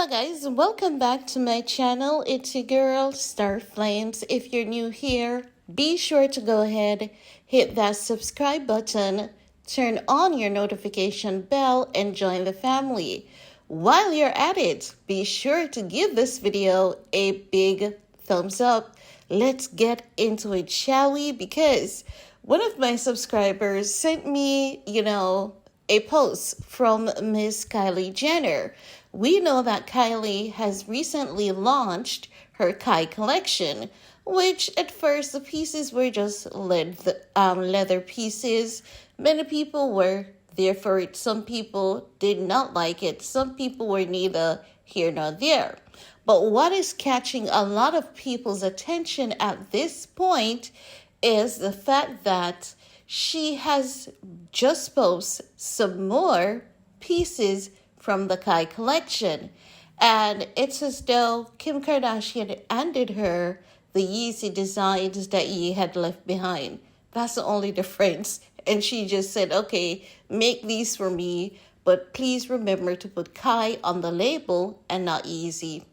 Hello guys, welcome back to my channel. It's your girl Star Flames. If you're new here, be sure to go ahead, hit that subscribe button, turn on your notification bell, and join the family. While you're at it, be sure to give this video a big thumbs up. Let's get into it, shall we? Because one of my subscribers sent me, a post from Miss Kylie Jenner. We know that Kylie has recently launched her Kai collection, which at first the pieces were just leather pieces. Many people were there for it. Some people did not like it. Some people were neither here nor there. But what is catching a lot of people's attention at this point is the fact that she has just posted some more pieces from the Kai collection. And it's as though Kim Kardashian handed her the Yeezy designs that Ye had left behind. That's the only difference. And she just said, okay, make these for me, but please remember to put Kai on the label and not Yeezy.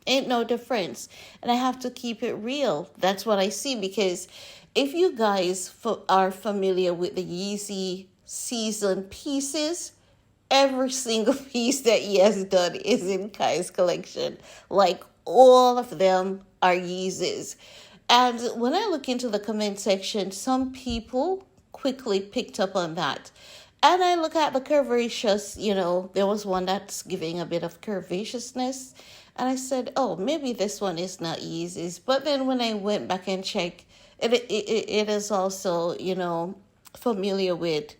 Ain't no difference. And I have to keep it real. That's what I see, because if you guys are familiar with the Yeezy season pieces, every single piece that he has done is in Kai's collection. Like, all of them are Yeezys. And when I look into the comment section, some people quickly picked up on that. And I look at the curvaceous, there was one that's giving a bit of curvaceousness. And I said, oh, maybe this one is not Yeezys. But then when I went back and checked, it is also, familiar with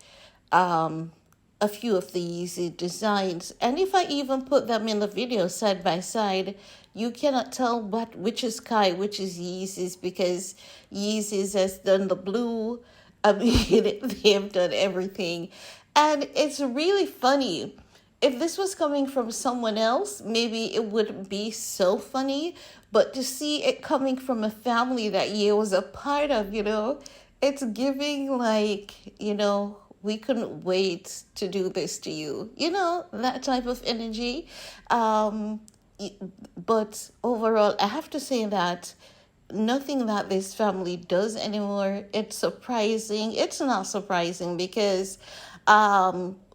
a few of the Yeezy designs. And if I even put them in the video side by side, you cannot tell which is Kai, which is Yeezy's, because Yeezy's has done the blue. I mean, they've done everything. And it's really funny. If this was coming from someone else, maybe it wouldn't be so funny. But to see it coming from a family that Ye was a part of, it's giving like, we couldn't wait to do this to you. That type of energy. But overall, I have to say that nothing that this family does anymore, it's surprising. It's not surprising because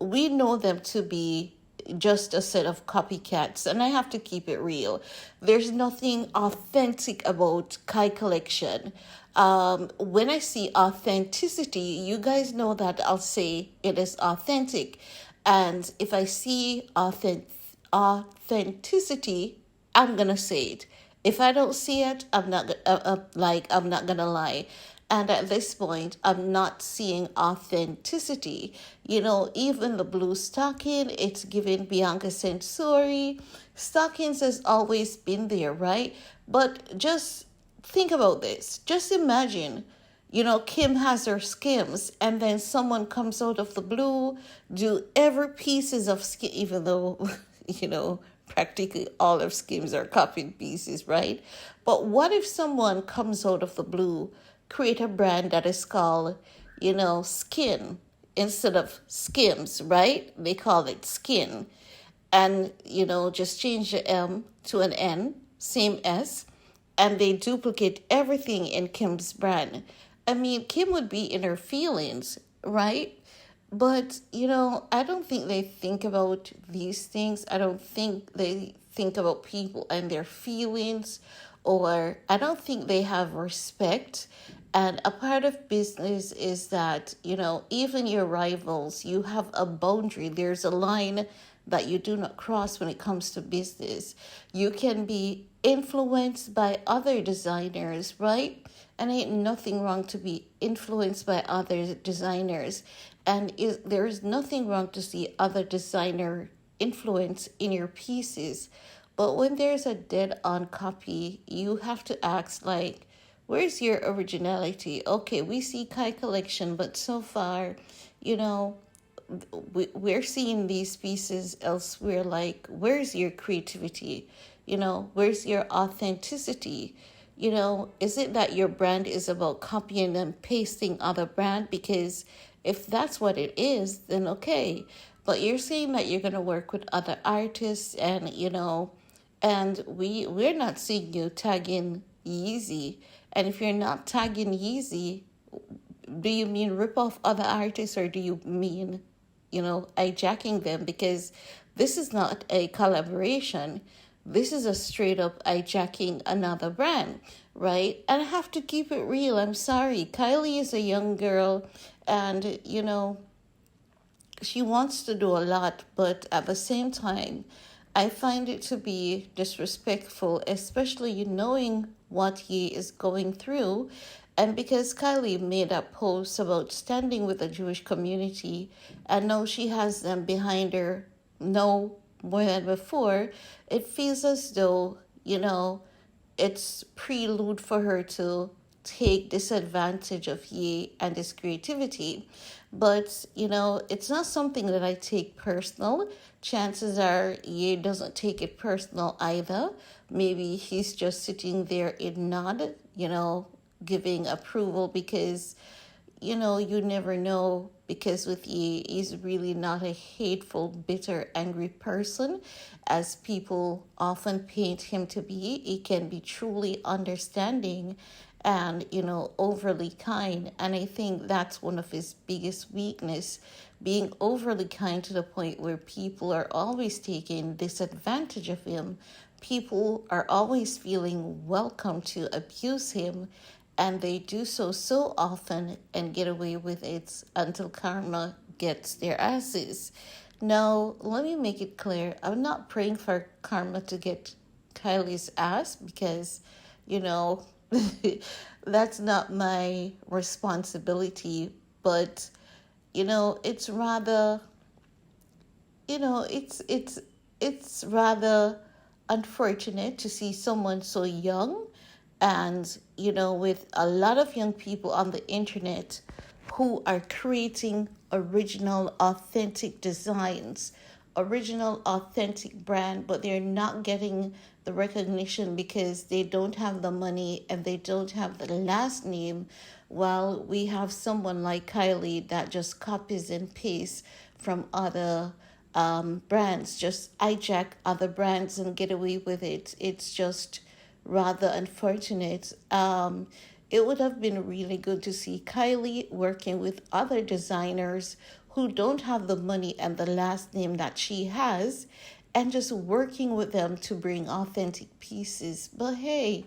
we know them to be just a set of copycats, and I have to keep it real. There's nothing authentic about Kai collection. When I see authenticity, you guys know that I'll say it is authentic. And if I see authenticity, I'm gonna say it. If I don't see it, I'm not gonna lie. And at this point, I'm not seeing authenticity. Even the blue stocking, it's given biancacensori. Stockings has always been there, right? But just think about this. Just imagine, Kim has her Skims, and then someone comes out of the blue, do every pieces of skim, even though, practically all of Skims are copied pieces, right? But what if someone comes out of the blue, create a brand that is called, Skin instead of Skims, right? They call it Skin. And, just change the M to an N, same S, and they duplicate everything in Kim's brand. I mean, Kim would be in her feelings, right? But, I don't think they think about these things. I don't think they think about people and their feelings, or I don't think they have respect. And a part of business is that, even your rivals, you have a boundary. There's a line that you do not cross when it comes to business. You can be influenced by other designers, right? And ain't nothing wrong to be influenced by other designers. And there is nothing wrong to see other designer influence in your pieces. But when there's a dead-on copy, you have to ask, like, where's your originality? Okay, we see Kai collection, but so far, we're seeing these pieces elsewhere. Like, where's your creativity? Where's your authenticity? Is it that your brand is about copying and pasting other brand? Because if that's what it is, then okay. But you're saying that you're going to work with other artists and, And we're not seeing you tagging Yeezy. And if you're not tagging Yeezy, do you mean rip off other artists, or do you mean, hijacking them? Because this is not a collaboration. This is a straight up hijacking another brand, right? And I have to keep it real. I'm sorry. Kylie is a young girl, and, she wants to do a lot, but at the same time, I find it to be disrespectful, especially you knowing what he is going through. And because Kylie made that post about standing with the Jewish community, and now she has them behind her no more than before, it feels as though, it's prelude for her to take disadvantage of Ye and his creativity. But, it's not something that I take personal. Chances are Ye doesn't take it personal either. Maybe he's just sitting there in nod, giving approval because, you never know, because with Ye, he's really not a hateful, bitter, angry person as people often paint him to be. He can be truly understanding and, overly kind. And I think that's one of his biggest weakness, being overly kind to the point where people are always taking disadvantage of him. People are always feeling welcome to abuse him, and they do so often and get away with it until karma gets their asses. Now, let me make it clear, I'm not praying for karma to get Kylie's ass because, you know, that's not my responsibility. But, it's rather, you know, it's rather unfortunate to see someone so young and, with a lot of young people on the internet who are creating original, authentic designs, original, authentic brand, but they're not getting the recognition because they don't have the money and they don't have the last name. While we have someone like Kylie that just copies and pastes from other brands, just hijack other brands and get away with it. It's just rather unfortunate. It would have been really good to see Kylie working with other designers who don't have the money and the last name that she has, and just working with them to bring authentic pieces. But hey,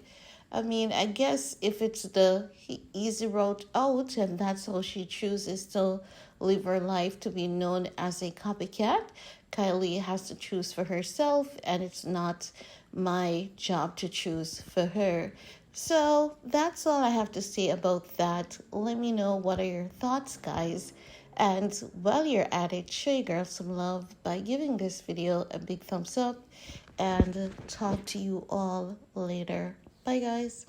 I mean, I guess if it's the easy route out and that's how she chooses to live her life, to be known as a copycat, Kylie has to choose for herself, and it's not my job to choose for her. So that's all I have to say about that. Let me know what are your thoughts, guys. And while you're at it, show your girl some love by giving this video a big thumbs up, and talk to you all later. Bye, guys.